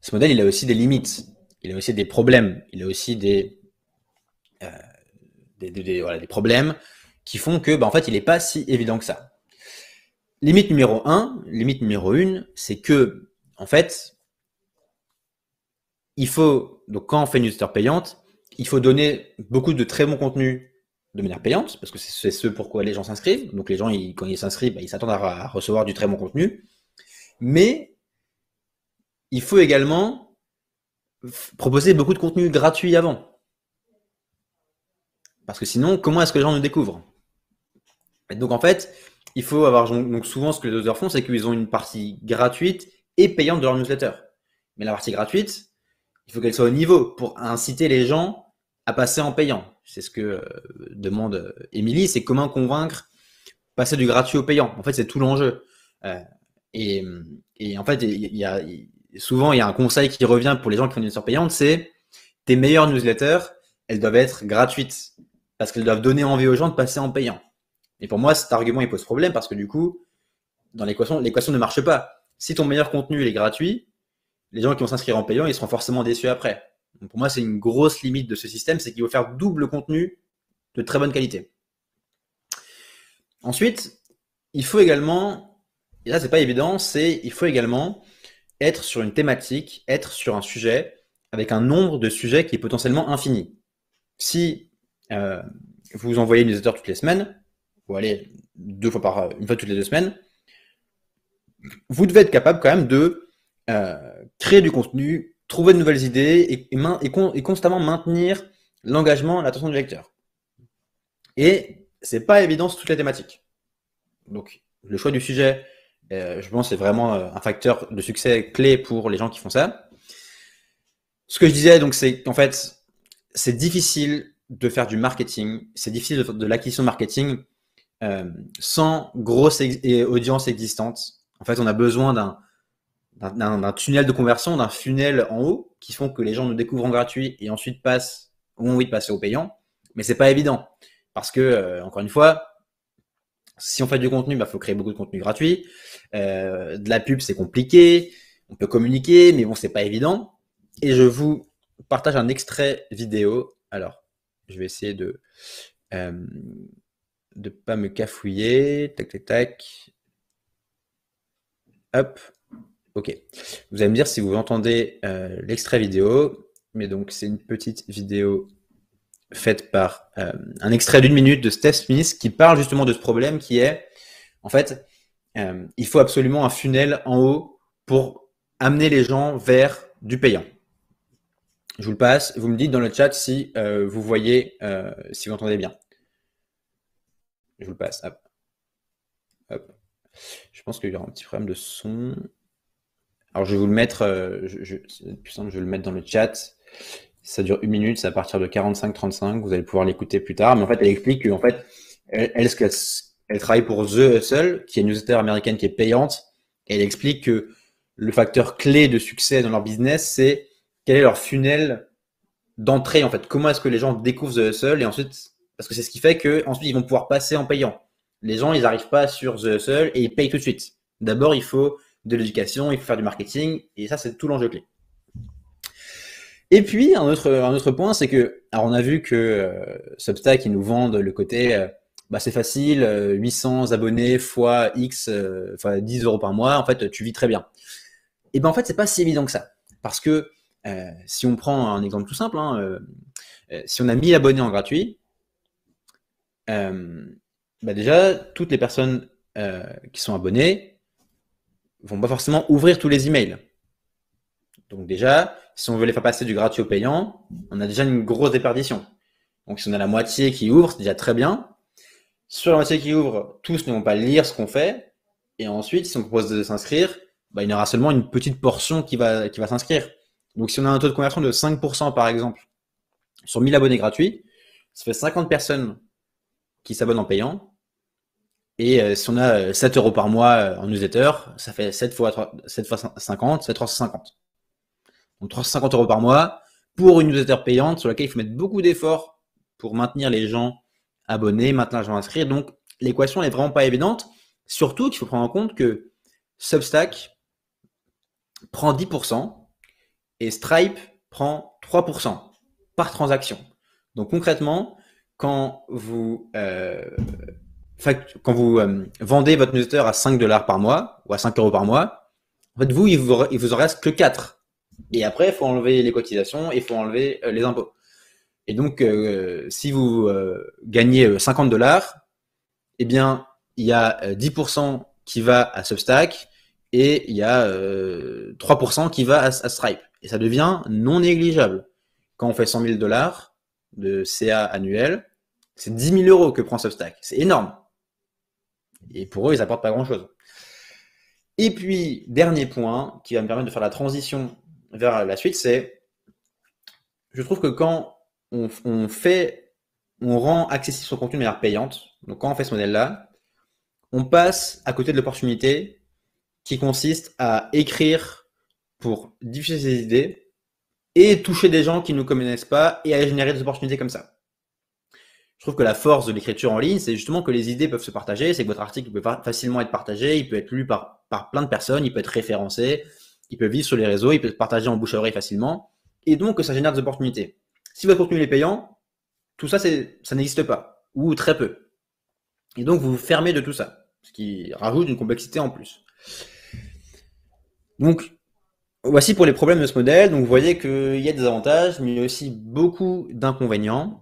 ce modèle, il a aussi des limites, il a aussi des problèmes, il a aussi euh, voilà, des problèmes qui font que, en fait, il n'est pas si évident que ça. Limite numéro 1, c'est que, en fait, donc quand on fait une newsletter payante, il faut donner beaucoup de très bons contenus de manière payante, parce que c'est ce pourquoi les gens s'inscrivent. Donc les gens, quand ils s'inscrivent, ils s'attendent à recevoir du très bon contenu. Mais il faut également proposer beaucoup de contenu gratuit avant. Parce que sinon, comment est-ce que les gens nous découvrent? Et donc en fait, il faut avoir, donc souvent ce que les auteurs font, c'est qu'ils ont une partie gratuite et payante de leur newsletter. Mais la partie gratuite, il faut qu'elle soit au niveau pour inciter les gens à passer en payant. C'est ce que demande Émilie, c'est comment convaincre passer du gratuit au payant. En fait, c'est tout l'enjeu. Euh, et, et en fait, souvent, il y a un conseil qui revient pour les gens qui font une newsletter payante, c'est tes meilleures newsletters, elles doivent être gratuites parce qu'elles doivent donner envie aux gens de passer en payant. Et pour moi, cet argument, il pose problème parce que du coup, dans l'équation ne marche pas. Si ton meilleur contenu il est gratuit, les gens qui vont s'inscrire en payant, ils seront forcément déçus après. Donc pour moi, c'est une grosse limite de ce système, c'est qu'il faut faire double contenu de très bonne qualité. Ensuite, il faut également, et là c'est pas évident, il faut également être sur une thématique, être sur un sujet avec un nombre de sujets qui est potentiellement infini. Si vous envoyez une newsletter toutes les semaines, ou allez une fois toutes les 2 semaines, vous devez être capable quand même de créer du contenu, trouver de nouvelles idées et constamment maintenir l'engagement, l'attention du lecteur. Et c'est pas évident sur toutes les thématiques. Donc le choix du sujet, je pense, c'est vraiment un facteur de succès clé pour les gens qui font ça. Ce que je disais, donc, c'est qu'en fait, c'est difficile de faire du marketing, c'est difficile de faire de l'acquisition marketing sans grosse audience existante. En fait, on a besoin d'un tunnel de conversion, d'un funnel en haut qui font que les gens nous découvrent en gratuit et ensuite ont envie de passer au payant. Mais c'est pas évident parce que, encore une fois, si on fait du contenu, faut créer beaucoup de contenu gratuit. De la pub, c'est compliqué. On peut communiquer, mais bon, c'est pas évident. Et je vous partage un extrait vidéo. Alors, je vais essayer de pas me cafouiller. Tac, tac, tac. Hop. Ok. Vous allez me dire si vous entendez l'extrait vidéo. Mais donc, c'est une petite vidéo faite par un extrait d'1 minute de Steph Smith qui parle justement de ce problème qui est, en fait, il faut absolument un funnel en haut pour amener les gens vers du payant. Je vous le passe. Vous me dites dans le chat si vous voyez, si vous entendez bien. Je vous le passe. Hop. Hop. Je pense qu'il y aura un petit problème de son. Alors, je vais vous le mettre, c'est plus simple, je vais le mettre dans le chat. Ça dure 1 minute, c'est à partir de 45-35. Vous allez pouvoir l'écouter plus tard. Mais en fait, elle explique qu'en fait, elle travaille pour The Hustle, qui est une newsletter américaine qui est payante. Et elle explique que le facteur clé de succès dans leur business, c'est quel est leur funnel d'entrée, en fait. Comment est-ce que les gens découvrent The Hustle et ensuite, parce que c'est ce qui fait que ensuite ils vont pouvoir passer en payant. Les gens, ils n'arrivent pas sur The Hustle et ils payent tout de suite. D'abord, il faut de l'éducation, il faut faire du marketing, et ça, c'est tout l'enjeu clé. Et puis, un autre point, c'est que, alors on a vu que Substack, ils nous vendent le côté, c'est facile, 800 abonnés fois X, 10 € par mois, en fait, tu vis très bien. Et en fait, c'est pas si évident que ça. Parce que, si on prend un exemple tout simple, si on a 1000 abonnés en gratuit, déjà, toutes les personnes qui sont abonnées vont pas forcément ouvrir tous les emails. Donc déjà, si on veut les faire passer du gratuit au payant, on a déjà une grosse déperdition. Donc si on a la moitié qui ouvre, c'est déjà très bien. Sur la moitié qui ouvre, tous ne vont pas lire ce qu'on fait. Et ensuite, si on propose de s'inscrire, il y en aura seulement une petite portion qui va s'inscrire. Donc si on a un taux de conversion de 5% par exemple, sur 1000 abonnés gratuits, ça fait 50 personnes qui s'abonnent en payant. Et si on a 7 € par mois en newsletter, ça fait 7 fois 50, c'est 350. Donc 350 € par mois pour une newsletter payante sur laquelle il faut mettre beaucoup d'efforts pour maintenir les gens abonnés, maintenir les gens inscrits. Donc l'équation n'est vraiment pas évidente. Surtout qu'il faut prendre en compte que Substack prend 10% et Stripe prend 3% par transaction. Donc concrètement, quand vous vendez votre newsletter à 5 $ par mois ou à 5 € par mois, en fait, il vous en reste que 4. Et après, il faut enlever les cotisations et il faut enlever les impôts. Et donc, si vous gagnez 50 $, eh bien, il y a 10% qui va à Substack et il y a 3% qui va à Stripe. Et ça devient non négligeable. Quand on fait 100 000 $ de CA annuel, c'est 10 000 € que prend Substack. C'est énorme. Et pour eux, ils n'apportent pas grand-chose. Et puis, dernier point qui va me permettre de faire la transition vers la suite, c'est je trouve que quand on rend accessible son contenu de manière payante, donc quand on fait ce modèle-là, on passe à côté de l'opportunité qui consiste à écrire pour diffuser ses idées et toucher des gens qui ne nous connaissent pas et à générer des opportunités comme ça. Je trouve que la force de l'écriture en ligne, c'est justement que les idées peuvent se partager, c'est que votre article peut facilement être partagé, il peut être lu par plein de personnes, il peut être référencé, il peut vivre sur les réseaux, il peut être partagé en bouche à oreille facilement, et donc ça génère des opportunités. Si votre contenu est payant, tout ça, ça n'existe pas, ou très peu. Et donc vous vous fermez de tout ça, ce qui rajoute une complexité en plus. Donc, voici pour les problèmes de ce modèle. Donc vous voyez qu'il y a des avantages, mais il y a aussi beaucoup d'inconvénients.